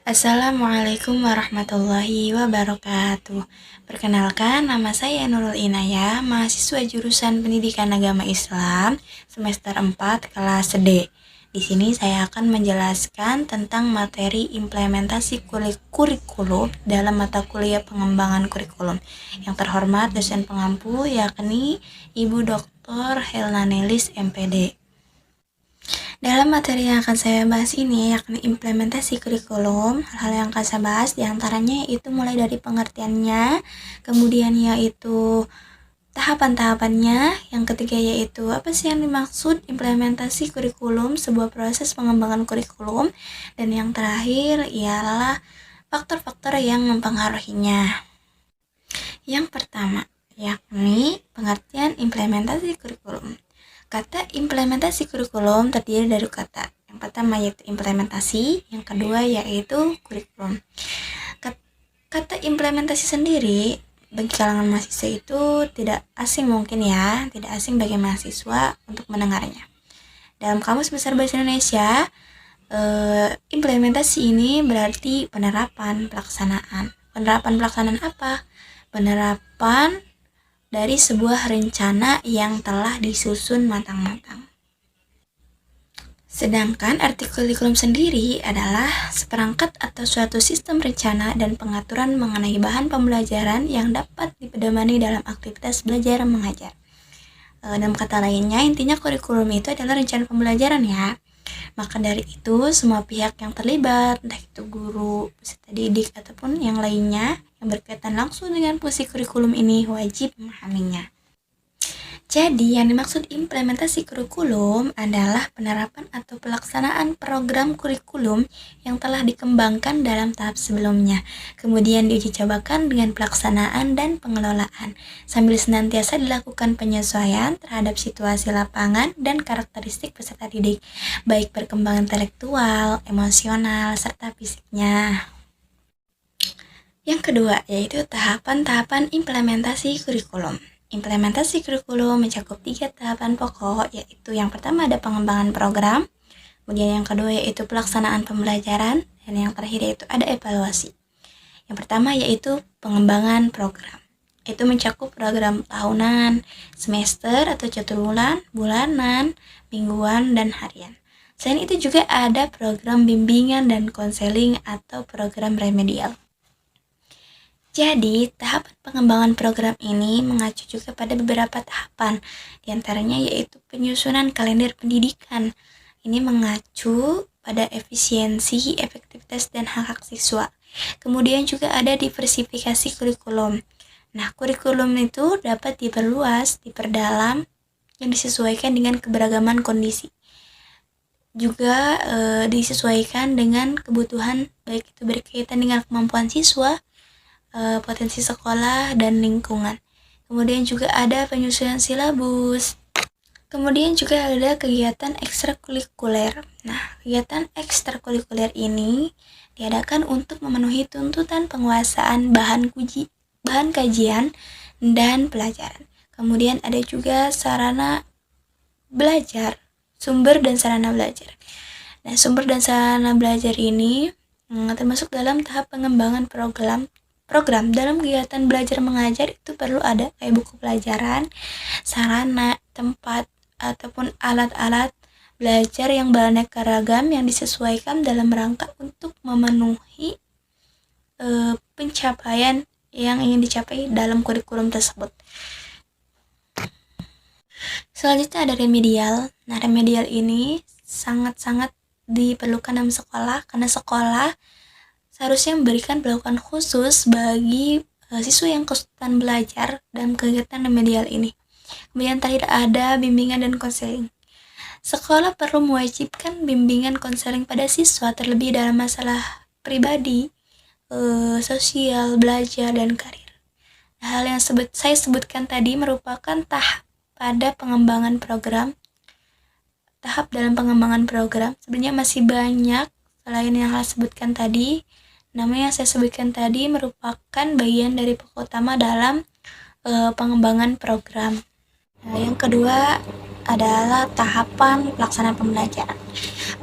Assalamualaikum warahmatullahi wabarakatuh. Perkenalkan, nama saya Nurul Inayah, mahasiswa jurusan Pendidikan Agama Islam semester 4 kelas D. Di sini saya akan menjelaskan tentang materi implementasi kurikulum dalam mata kuliah pengembangan kurikulum. Yang terhormat dosen pengampu yakni Ibu Dr. Helna Nelis MPD. Dalam materi yang akan saya bahas ini, yakni implementasi kurikulum, hal-hal yang akan saya bahas diantaranya itu mulai dari pengertiannya, kemudian yaitu tahapan-tahapannya, yang ketiga yaitu apa sih yang dimaksud implementasi kurikulum, sebuah proses pengembangan kurikulum, dan yang terakhir ialah faktor-faktor yang mempengaruhinya. Yang pertama, yakni pengertian implementasi kurikulum. Kata implementasi kurikulum terdiri dari kata. Yang pertama yaitu implementasi, yang kedua yaitu kurikulum. Kata implementasi sendiri bagi kalangan mahasiswa itu tidak asing mungkin ya, tidak asing bagi mahasiswa untuk mendengarnya. Dalam Kamus Besar Bahasa Indonesia, implementasi ini berarti penerapan pelaksanaan. Penerapan pelaksanaan apa? Penerapan dari sebuah rencana yang telah disusun matang-matang. Sedangkan arti kurikulum sendiri adalah seperangkat atau suatu sistem rencana dan pengaturan mengenai bahan pembelajaran yang dapat dipedomani dalam aktivitas belajar mengajar. Dalam kata lainnya, intinya kurikulum itu adalah rencana pembelajaran ya. Maka dari itu, semua pihak yang terlibat, entah itu guru, peserta didik, ataupun yang lainnya yang berkaitan langsung dengan fungsi kurikulum ini wajib memahaminya. Jadi, yang dimaksud implementasi kurikulum adalah penerapan atau pelaksanaan program kurikulum yang telah dikembangkan dalam tahap sebelumnya, kemudian diuji cobakan dengan pelaksanaan dan pengelolaan, sambil senantiasa dilakukan penyesuaian terhadap situasi lapangan dan karakteristik peserta didik, baik perkembangan intelektual, emosional, serta fisiknya. Yang kedua, yaitu tahapan-tahapan implementasi kurikulum. Implementasi kurikulum mencakup 3 tahapan pokok, yaitu yang pertama ada pengembangan program, kemudian yang kedua yaitu pelaksanaan pembelajaran, dan yang terakhir yaitu ada evaluasi. Yang pertama yaitu pengembangan program. Itu mencakup program tahunan, semester atau caturbulan, bulanan, mingguan, dan harian. Selain itu juga ada program bimbingan dan konseling atau program remedial. Jadi, tahapan pengembangan program ini mengacu juga pada beberapa tahapan, diantaranya yaitu penyusunan kalender pendidikan. Ini mengacu pada efisiensi, efektivitas, dan hak-hak siswa. Kemudian juga ada diversifikasi kurikulum. Nah, kurikulum itu dapat diperluas, diperdalam, yang disesuaikan dengan keberagaman kondisi. Juga disesuaikan dengan kebutuhan, baik itu berkaitan dengan kemampuan siswa, potensi sekolah, dan lingkungan. Kemudian juga ada penyusunan silabus. Kemudian juga ada kegiatan ekstrakurikuler. Nah, kegiatan ekstrakurikuler ini diadakan untuk memenuhi tuntutan penguasaan bahan kajian dan pelajaran. Kemudian ada juga sarana belajar, sumber dan sarana belajar. Nah, sumber dan sarana belajar ini termasuk dalam tahap pengembangan program dalam kegiatan belajar mengajar itu perlu ada kayak buku pelajaran, sarana, tempat, ataupun alat-alat belajar yang beraneka ragam yang disesuaikan dalam rangka untuk memenuhi pencapaian yang ingin dicapai dalam kurikulum tersebut. Selanjutnya ada remedial. Nah, remedial ini sangat-sangat diperlukan dalam sekolah karena sekolah seharusnya memberikan perlakuan khusus bagi siswa yang kesulitan belajar dalam kegiatan remedial ini. Kemudian terakhir ada bimbingan dan konseling. Sekolah perlu mewajibkan bimbingan konseling pada siswa terlebih dalam masalah pribadi, sosial, belajar, dan karir. Nah, hal yang saya sebutkan tadi merupakan tahap pada pengembangan program. Tahap dalam pengembangan program sebenarnya masih banyak selain yang saya sebutkan tadi. Nama yang saya sebutkan tadi merupakan bagian dari pokok utama dalam pengembangan program. Nah, yang kedua adalah tahapan pelaksanaan pembelajaran.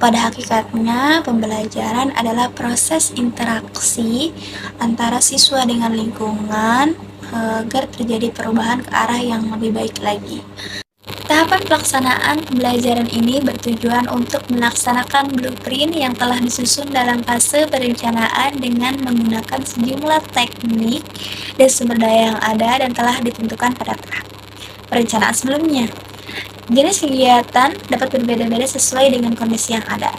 Pada hakikatnya, pembelajaran adalah proses interaksi antara siswa dengan lingkungan agar terjadi perubahan ke arah yang lebih baik lagi. Tahapan pelaksanaan pembelajaran ini bertujuan untuk melaksanakan blueprint yang telah disusun dalam fase perencanaan dengan menggunakan sejumlah teknik dan sumber daya yang ada dan telah ditentukan pada tahap perencanaan sebelumnya. Jenis kegiatan dapat berbeda-beda sesuai dengan kondisi yang ada.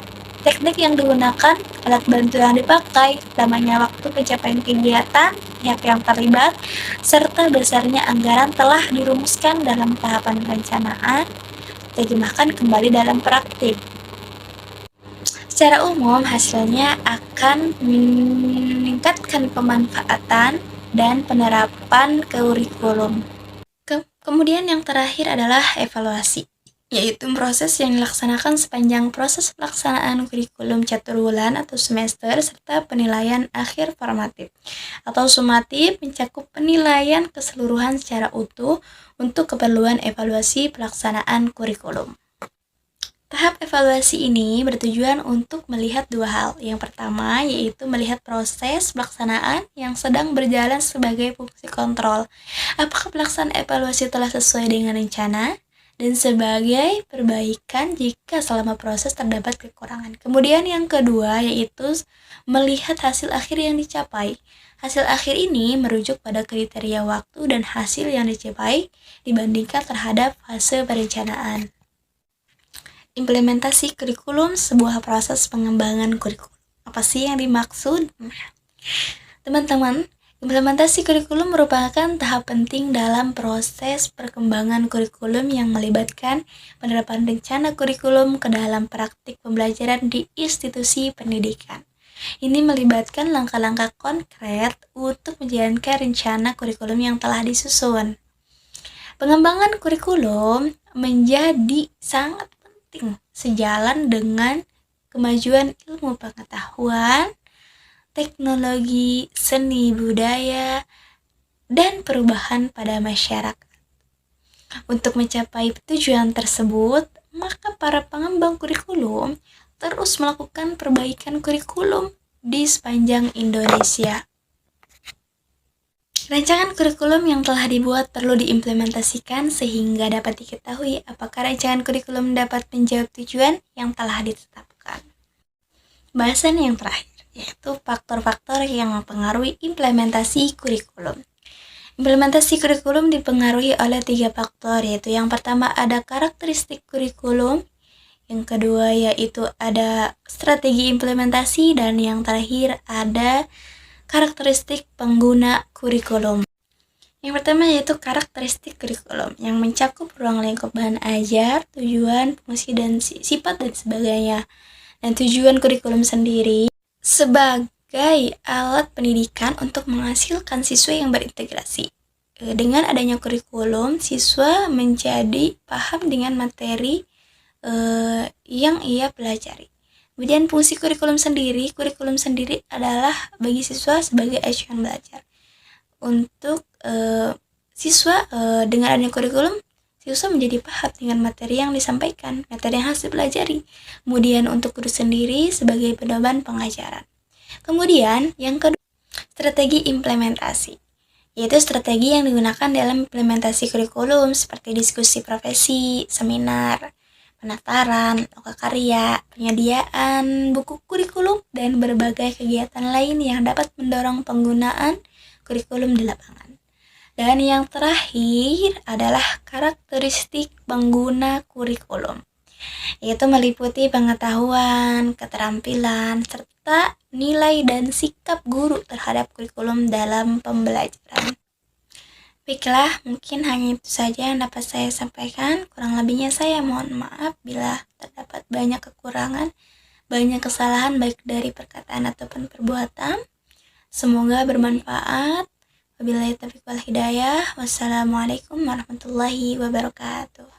Teknik yang digunakan, alat bantu yang dipakai, lamanya waktu pencapaian kegiatan, pihak yang terlibat, serta besarnya anggaran telah dirumuskan dalam tahapan perencanaan, diterjemahkan kembali dalam praktik. Secara umum, hasilnya akan meningkatkan pemanfaatan dan penerapan kurikulum. Kemudian yang terakhir adalah evaluasi, yaitu proses yang dilaksanakan sepanjang proses pelaksanaan kurikulum caturwulan atau semester serta penilaian akhir formatif atau sumatif mencakup penilaian keseluruhan secara utuh untuk keperluan evaluasi pelaksanaan kurikulum. Tahap evaluasi ini bertujuan untuk melihat dua hal. Yang pertama yaitu melihat proses pelaksanaan yang sedang berjalan sebagai fungsi kontrol. Apakah pelaksanaan evaluasi telah sesuai dengan rencana? Dan sebagai perbaikan jika selama proses terdapat kekurangan. Kemudian yang kedua yaitu melihat hasil akhir yang dicapai. Hasil akhir ini merujuk pada kriteria waktu dan hasil yang dicapai dibandingkan terhadap fase perencanaan. Implementasi kurikulum, sebuah proses pengembangan kurikulum. Apa sih yang dimaksud? Teman-teman, implementasi kurikulum merupakan tahap penting dalam proses perkembangan kurikulum yang melibatkan penerapan rencana kurikulum ke dalam praktik pembelajaran di institusi pendidikan. Ini melibatkan langkah-langkah konkret untuk menjalankan rencana kurikulum yang telah disusun. Pengembangan kurikulum menjadi sangat penting sejalan dengan kemajuan ilmu pengetahuan, teknologi, seni budaya, dan perubahan pada masyarakat. Untuk mencapai tujuan tersebut, maka para pengembang kurikulum terus melakukan perbaikan kurikulum di sepanjang Indonesia. Rancangan kurikulum yang telah dibuat perlu diimplementasikan sehingga dapat diketahui apakah rancangan kurikulum dapat menjawab tujuan yang telah ditetapkan. Bahasan yang terakhir, yaitu faktor-faktor yang mempengaruhi implementasi kurikulum. Implementasi kurikulum dipengaruhi oleh 3 faktor, yaitu yang pertama ada karakteristik kurikulum, yang kedua yaitu ada strategi implementasi, dan yang terakhir ada karakteristik pengguna kurikulum. Yang pertama yaitu karakteristik kurikulum yang mencakup ruang lingkup bahan ajar, tujuan, fungsi, dan sifat dan sebagainya. Dan tujuan kurikulum sendiri sebagai alat pendidikan untuk menghasilkan siswa yang berintegrasi. Dengan adanya kurikulum, siswa menjadi paham dengan materi yang ia pelajari. Kemudian fungsi kurikulum sendiri adalah bagi siswa sebagai acuan belajar. Untuk siswa dengan adanya kurikulum, siswa menjadi paham dengan materi yang disampaikan, materi yang harus dipelajari. Kemudian untuk guru sendiri sebagai pedoman pengajaran. Kemudian yang kedua, strategi implementasi, yaitu strategi yang digunakan dalam implementasi kurikulum seperti diskusi profesi, seminar, pendaftaran, lokakarya, penyediaan buku kurikulum, dan berbagai kegiatan lain yang dapat mendorong penggunaan kurikulum di lapangan. Dan yang terakhir adalah karakteristik pengguna kurikulum, yaitu meliputi pengetahuan, keterampilan, serta nilai dan sikap guru terhadap kurikulum dalam pembelajaran. Baiklah, mungkin hanya itu saja yang dapat saya sampaikan. Kurang lebihnya saya mohon maaf bila terdapat banyak kekurangan, banyak kesalahan baik dari perkataan ataupun perbuatan. Semoga bermanfaat. Wabillahi taufiq wal hidayah. Wassalamualaikum warahmatullahi wabarakatuh.